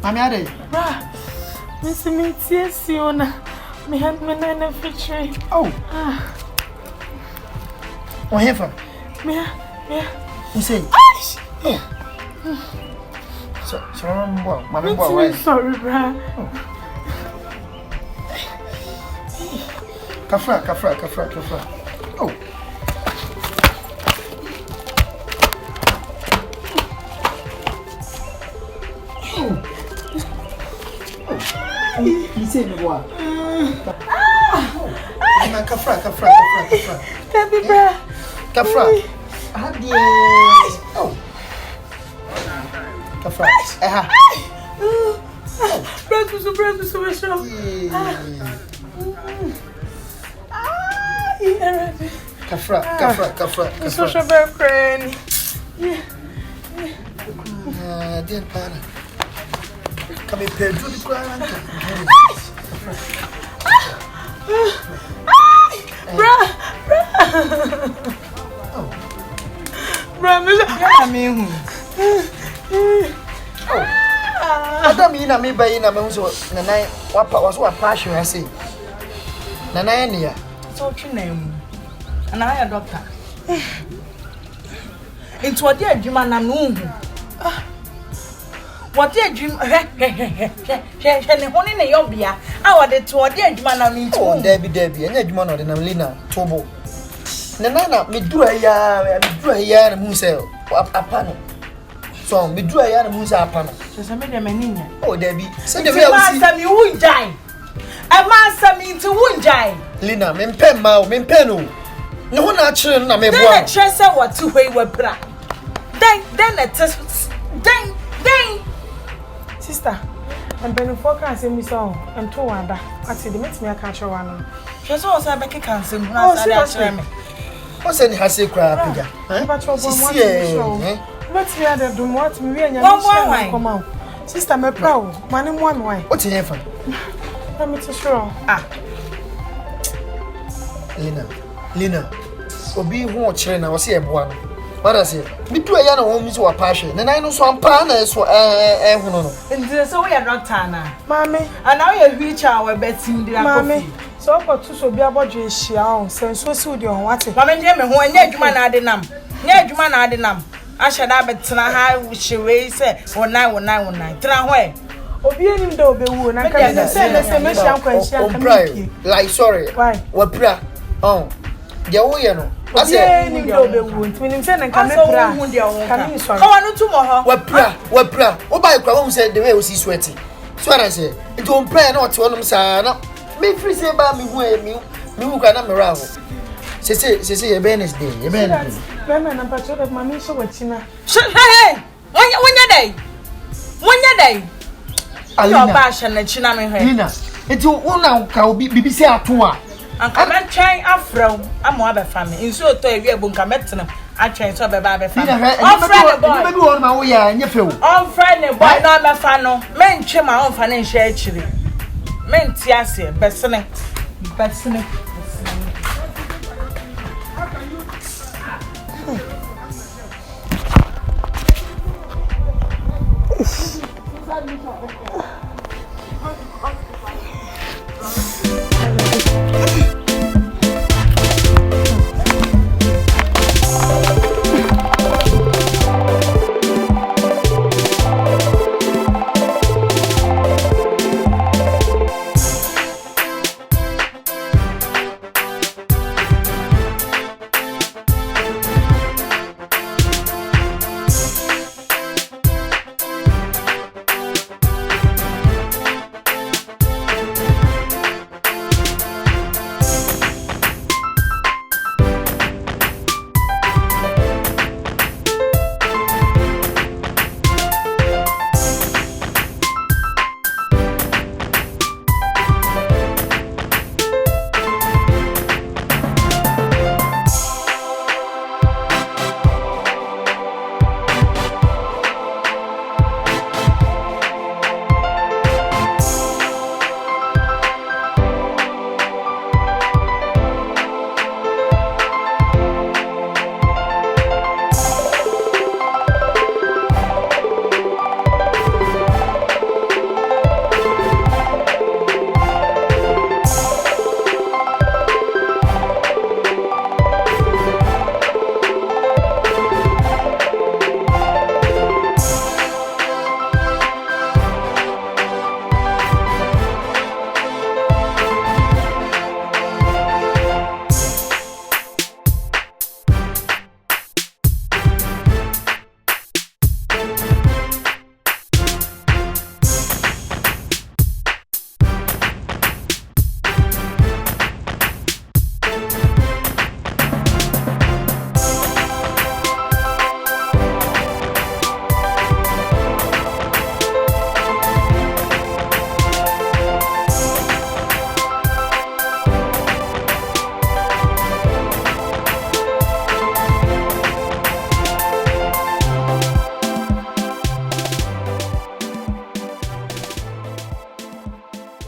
Mami are Miss Siona. Me had me nana featuring. Oh. What happened? Yeah. You say? So, Mami boy, sorry, bra. Kafra. Oh. You say me what? Kafra. Baby, bra. Kafra. Oh. Kafra. Breakfast, Kafra. Social friend. Dear Pana. Come here, Pedro. Bra. Adam ina me bayi na me so na nan was what passion I say. Na nan ya. So name. And I a doctor. Into what dear Juma na no. What dear Jim she hone na yobia. I wade to what dear Juma na me to Debbie and Juma no na Lina Tobo. Na na me dura ya na mu say apano. So me dura ya na mu say apano. So me dem aninya. Oh Debbie. So the way I see. Master me wunjai. A master me into wunjai. Lina, me pen no. No one actually na me boa. Then trust what to way we bra. Then sister, I'm been focus in me song and to wanda. I see the makes me a catch one. Just also Becky can sing. What's any has a crap? But what's the other do what me and your come out. Sister, me proud. Man in one way. What's your name? Let me to show. Lina. Obi who china was here one. What I say? Me do a yana home to a passion. And I know some pana so no. And so we are not Tana. Mammy, and now you reach our betting the mammy. So for two so be about you shall send so soon on what it. Mammy, Jimmy, who and yet man adenam. Yet man adenam. I shall have bet how she raise or 919. Try Obi enim do be wu na ka say me sham kwanhia like sorry. Why? What bra? Oh. Dia wo ye no. I say enim do be wu ntimi nim say na ka me bra. Ka me sorry. Ka wanu tumo ho. What bra? O buy kwa won say the way o see sweaty. So what I say? It won pray na o te wonum sa na. Me free say ba me hu me hu kwa na me ra ho. Say ye Wednesday. Mama na pacho that mami so wachina. Hey. Wonya day. Alina basha na china me hwe. Lina, eti wona ka obi bibi se ato a. Anka me twen afro amo abefa me. Nsu oto ewi ebu nka metena atwen so be ba abefa. On friend boy. Maybe won ma wo ya nye fe wo. On friend boy na abefa no. Me ntwe ma on fa na nhye akiri. Me nti ase besene.